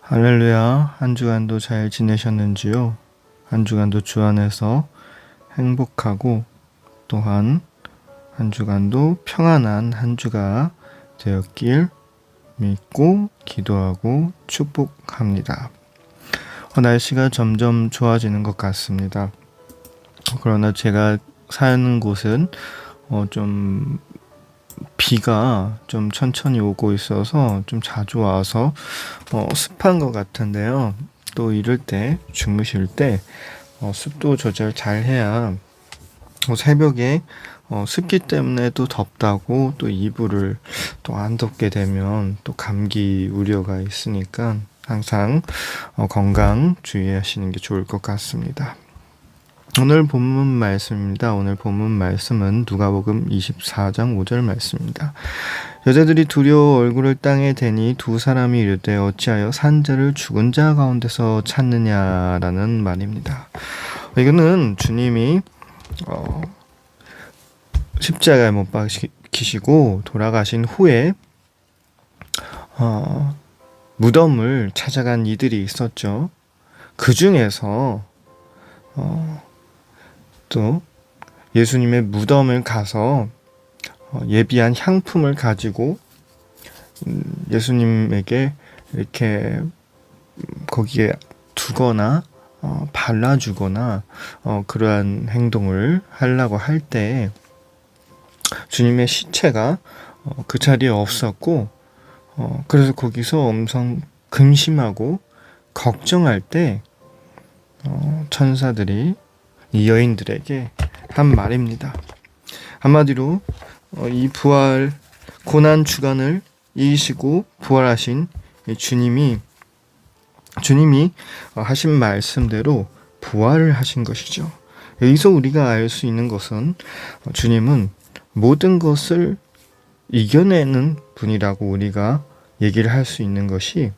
할렐루야, 한 주간도 잘 지내셨는지요? 한 주간도 주 안에서 행복하고 또한 한 주간도 평안한 한 주가 되었길 믿고 기도하고 축복합니다. 날씨가 점점 좋아지는 것 같습니다. 그러나 제가 사는 곳은 좀 비가 좀 천천히 오고 있어서 좀 자주 와서 습한 것 같은데요. 또 이럴 때 주무실 때 습도 조절 잘 해야 새벽에 습기 때문에 또 덥다고 또 이불을 또 안 덮게 되면 또 감기 우려가 있으니까 항상 건강 주의하시는 게 좋을 것 같습니다. 오늘 본문 말씀입니다. 오늘 본문 말씀은 누가복음 24장 5절 말씀입니다. 여자들이 두려워 얼굴을 땅에 대니 두 사람이 이르되 어찌하여 산 자를 죽은 자 가운데서 찾느냐라는 말입니다. 이거는 주님이 십자가에 못 박히시고 돌아가신 후에 무덤을 찾아간 이들이 있었죠. 그 중에서 또 예수님의 무덤을 가서 예비한 향품을 가지고 예수님에게 이렇게 거기에 두거나 발라주거나 그러한 행동을 하려고 할 때 주님의 시체가 그 자리에 없었고 그래서 거기서 엄청 근심하고 걱정할 때 천사들이 이 여인들에게 한 말입니다. 한마디로 이 부활 고난 주간을 이기시고 부활하신 주님이 하신 말씀대로 부활을 하신 것이죠. 여기서 우리가 알 수 있는 것은 주님은 모든 것을 이겨내는 분이라고 우리가 얘기를 할 수 있는 것이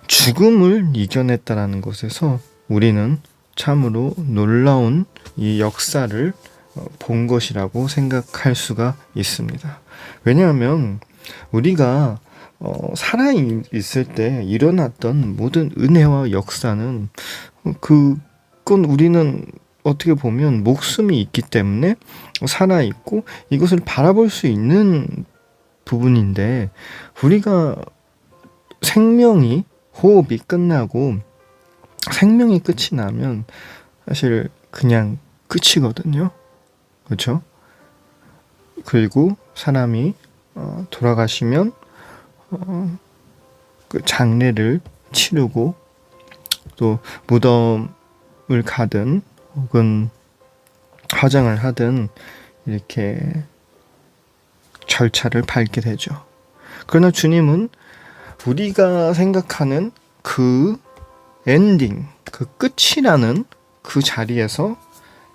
죽음을 이겨냈다라는 것에서 우리는 참으로 놀라운 이 역사를 본 것이라고 생각할 수가 있습니다. 왜냐하면 우리가 살아있을 때 일어났던 모든 은혜와 역사는 그건 우리는 어떻게 보면 목숨이 있기 때문에 살아있고 이것을 바라볼 수 있는 부분인데 우리가 생명이 호흡이 끝나고 생명이 끝이 나면 사실 그냥 끝이거든요. 그렇죠? 그리고 사람이 돌아가시면 그 장례를 치르고 또 무덤을 가든 혹은 화장을 하든 이렇게 절차를 밟게 되죠. 그러나 주님은 우리가 생각하는 그 엔딩, 그 끝이라는 그 자리에서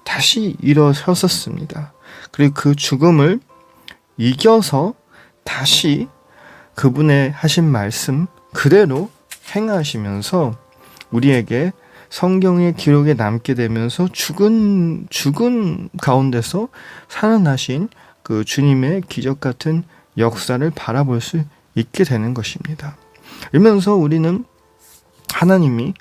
다시 일어섰습니다. 그리고 그 죽음을 이겨서 다시 그분의 하신 말씀 그대로 행하시면서 우리에게 성경의 기록에 남게 되면서 죽은 가운데서 살아나신 그 주님의 기적 같은 역사를 바라볼 수 있게 되는 것입니다. 이러면서 우리는 하나님이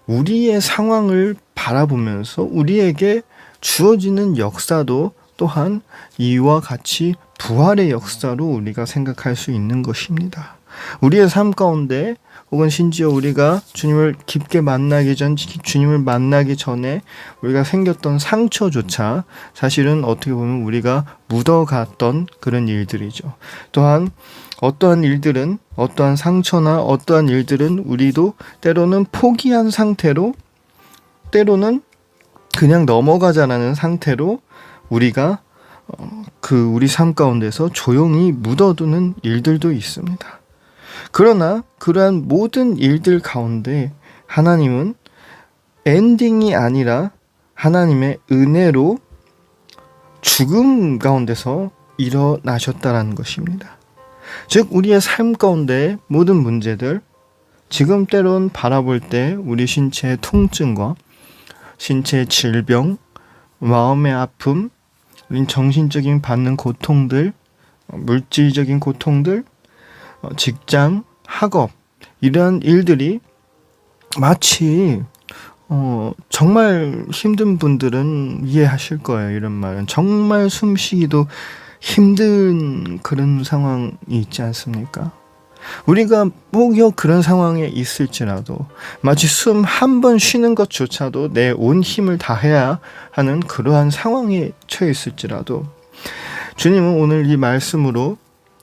우리의 상황을 바라보면서 우리에게 주어지는 역사도 또한 이와 같이 부활의 역사로 우리가 생각할 수 있는 것입니다. 우리의 삶 가운데 혹은 심지어 우리가 주님을 깊게 만나기 전, 주님을 만나기 전에 우리가 생겼던 상처조차 사실은 어떻게 보면 우리가 묻어갔던 그런 일들이죠. 또한 어떠한 일들은, 어떠한 상처나 어떠한 일들은 우리도 때로는 포기한 상태로, 때로는 그냥 넘어가자라는 상태로 우리가 우리 삶 가운데서 조용히 묻어두는 일들도 있습니다. 그러나 그러한 모든 일들 가운데 하나님은 엔딩이 아니라 하나님의 은혜로 죽음 가운데서 일어나셨다라는 것입니다. 즉 우리의 삶 가운데 모든 문제들, 지금 때론 바라볼 때 우리 신체의 통증과 신체의 질병, 마음의 아픔, 정신적인 받는 고통들, 물질적인 고통들, 직장, 학업 이러한 일들이 마치 정말 힘든 분들은 이해하실 거예요. 이런 말은 정말 숨쉬기도 힘든 그런 상황이 있지 않습니까? 우리가 혹여 그런 상황에 있을지라도 마치 숨 한 번 쉬는 것조차도 내 온 힘을 다해야 하는 그러한 상황에 처해 있을지라도 주님은 오늘 이 말씀으로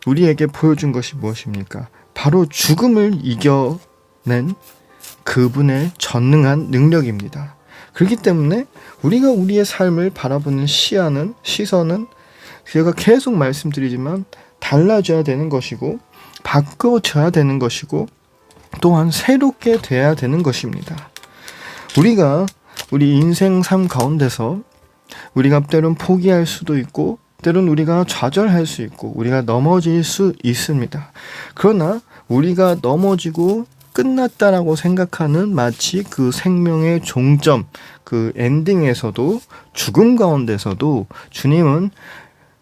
우리에게 보여준 것이 무엇입니까? 바로 죽음을 이겨낸 그분의 전능한 능력입니다. 그렇기 때문에 우리가 우리의 삶을 바라보는 시선은 제가 계속 말씀드리지만 달라져야 되는 것이고 바꿔져야 되는 것이고 또한 새롭게 돼야 되는 것입니다. 우리가 우리 인생 삶 가운데서 우리가 때론 포기할 수도 있고 때론 우리가 좌절할 수 있고 우리가 넘어질 수 있습니다. 그러나 우리가 넘어지고 끝났다라고 생각하는 마치 그 생명의 종점, 그 엔딩에서도 죽음 가운데서도 주님은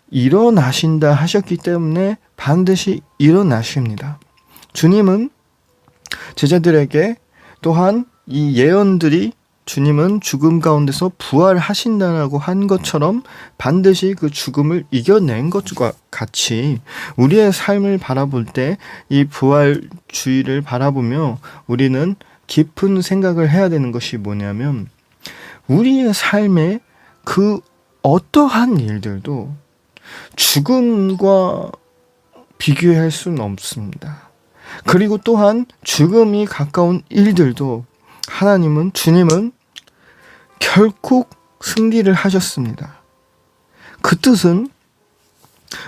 일어나신다 하셨기 때문에 반드시 일어나십니다. 주님은 제자들에게 또한 이 예언들이 주님은 죽음 가운데서 부활하신다라고 한 것처럼 반드시 그 죽음을 이겨낸 것과 같이 우리의 삶을 바라볼 때 이 부활주의를 바라보며 우리는 깊은 생각을 해야 되는 것이 뭐냐면 우리의 삶에 그 어떠한 일들도 죽음과 비교할 수는 없습니다. 그리고 또한 죽음이 가까운 일들도 주님은 결코 승리를 하셨습니다. 그 뜻은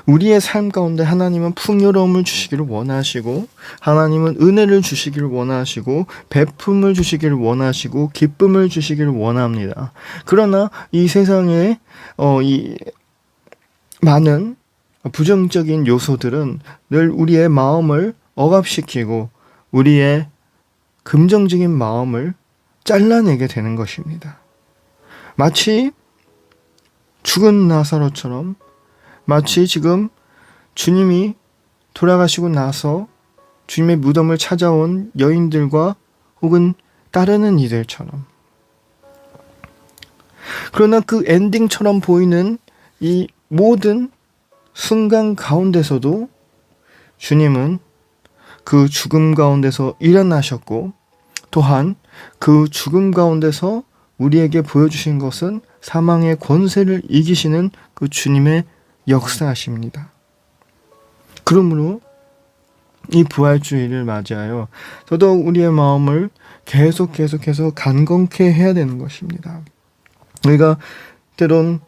우리의 삶 가운데 하나님은 풍요로움을 주시기를 원하시고 하나님은 은혜를 주시기를 원하시고 베품을 주시기를 원하시고 기쁨을 주시기를 원합니다. 그러나 이 세상에 이 많은 부정적인 요소들은 늘 우리의 마음을 억압시키고 우리의 긍정적인 마음을 잘라내게 되는 것입니다. 마치 죽은 나사로처럼 마치 지금 주님이 돌아가시고 나서 주님의 무덤을 찾아온 여인들과 혹은 따르는 이들처럼 그러나 그 엔딩처럼 보이는 이 모든 순간 가운데서도 주님은 그 죽음 가운데서 일어나셨고 또한 그 죽음 가운데서 우리에게 보여주신 것은 사망의 권세를 이기시는 그 주님의 역사십니다. 그러므로 이 부활주의를 맞이하여 더더욱 우리의 마음을 계속해서 간건케 해야 되는 것입니다. 우리가 때론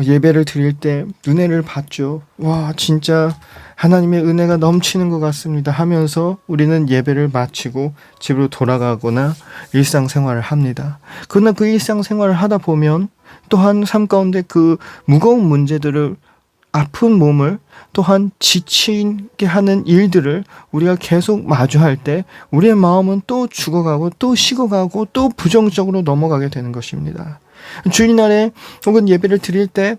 예배를 드릴 때 은혜를 받죠. 와, 진짜 하나님의 은혜가 넘치는 것 같습니다 하면서 우리는 예배를 마치고 집으로 돌아가거나 일상생활을 합니다. 그러나 그 일상생활을 하다 보면 또한 삶 가운데 그 무거운 문제들을 아픈 몸을 또한 지치게 하는 일들을 우리가 계속 마주할 때 우리의 마음은 또 죽어가고 또 식어가고 또 부정적으로 넘어가게 되는 것입니다. 주일날에 혹은 예배를 드릴 때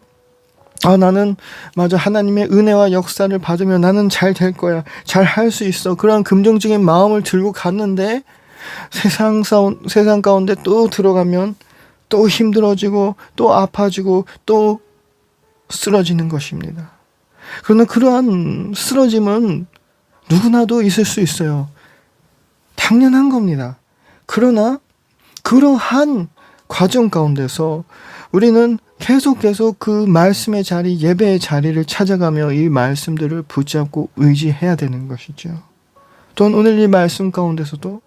나는 맞아 하나님의 은혜와 역사를 받으면 나는 잘 될 거야, 잘 할 수 있어, 그런 긍정적인 마음을 들고 갔는데 세상 가운데 또 들어가면 또 힘들어지고 또 아파지고 또 쓰러지는 것입니다. 그러나 그러한 쓰러짐은 누구나도 있을 수 있어요. 당연한 겁니다. 그러나 그러한 과정 가운데서 우리는 계속 그 말씀의 자리, 예배의 자리를 찾아가며 이 말씀들을 붙잡고 의지해야 되는 것이죠. 또한 오늘 이 말씀 가운데서도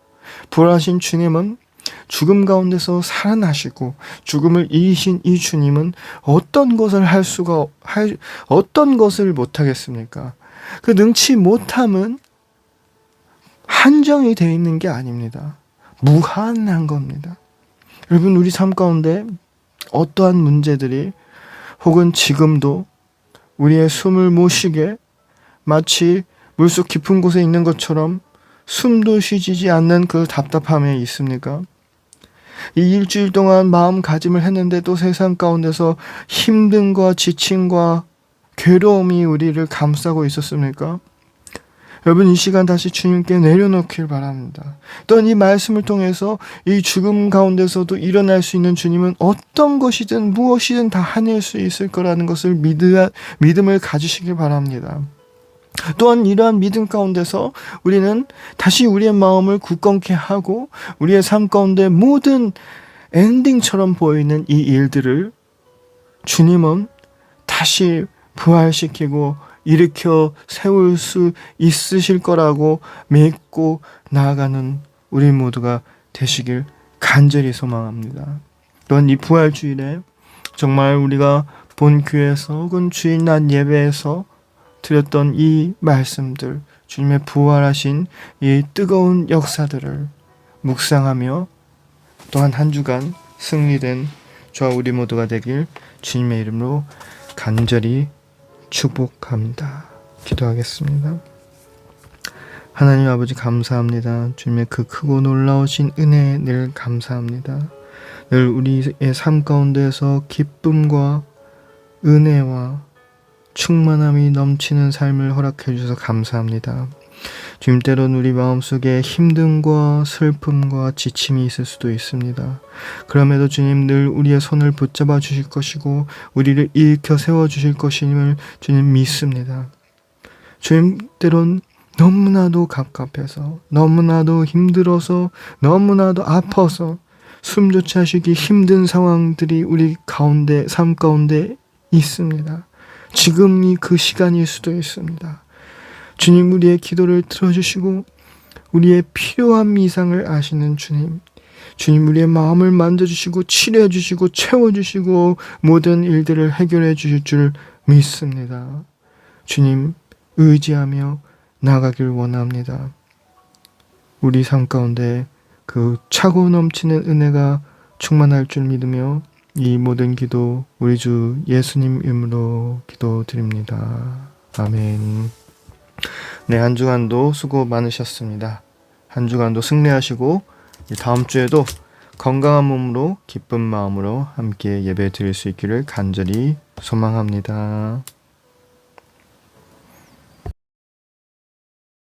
부활하신 주님은 죽음 가운데서 살아나시고 죽음을 이기신 이 주님은 어떤 것을 못하겠습니까? 그 능치 못함은 한정이 되어 있는 게 아닙니다. 무한한 겁니다. 여러분, 우리 삶 가운데 어떠한 문제들이 혹은 지금도 우리의 숨을 못 쉬게 마치 물속 깊은 곳에 있는 것처럼 숨도 쉬지 않는 그 답답함에 있습니까? 이 일주일 동안 마음가짐을 했는데도 세상 가운데서 힘듦과 지침과 괴로움이 우리를 감싸고 있었습니까? 여러분, 이 시간 다시 주님께 내려놓길 바랍니다. 또한 이 말씀을 통해서 이 죽음 가운데서도 일어날 수 있는 주님은 어떤 것이든 무엇이든 다 해낼 수 있을 거라는 것을 믿음을 가지시길 바랍니다. 또한 이러한 믿음 가운데서 우리는 다시 우리의 마음을 굳건케 하고 우리의 삶 가운데 모든 엔딩처럼 보이는 이 일들을 주님은 다시 부활시키고 일으켜 세울 수 있으실 거라고 믿고 나아가는 우리 모두가 되시길 간절히 소망합니다. 또한 이 부활주일에 정말 우리가 본교회에서 혹은 주일날 예배에서 드렸던 이 말씀들, 주님의 부활하신 이 뜨거운 역사들을 묵상하며 또한 한 주간 승리된 저와 우리 모두가 되길 주님의 이름으로 간절히 축복합니다. 기도하겠습니다. 하나님 아버지, 감사합니다. 주님의 그 크고 놀라우신 은혜에 늘 감사합니다. 늘 우리의 삶 가운데서 기쁨과 은혜와 충만함이 넘치는 삶을 허락해 주셔서 감사합니다. 주님, 때론 우리 마음속에 힘듦과 슬픔과 지침이 있을 수도 있습니다. 그럼에도 주님, 늘 우리의 손을 붙잡아 주실 것이고 우리를 일으켜 세워 주실 것임을 주님 믿습니다. 주님, 때론 너무나도 갑갑해서, 너무나도 힘들어서, 너무나도 아파서 숨조차 쉬기 힘든 상황들이 우리 가운데, 삶 가운데 있습니다. 지금이 그 시간일 수도 있습니다. 주님, 우리의 기도를 들어주시고 우리의 필요한 이상을 아시는 주님, 주님, 우리의 마음을 만져주시고 치료해 주시고 채워주시고 모든 일들을 해결해 주실 줄 믿습니다. 주님, 의지하며 나가길 원합니다. 우리 삶 가운데 그 차고 넘치는 은혜가 충만할 줄 믿으며 이 모든 기도 우리 주 예수님 이름으로 기도드립니다. 아멘. 네, 한 주간도 수고 많으셨습니다. 한 주간도 승리하시고 다음 주에도 건강한 몸으로 기쁜 마음으로 함께 예배 드릴 수 있기를 간절히 소망합니다.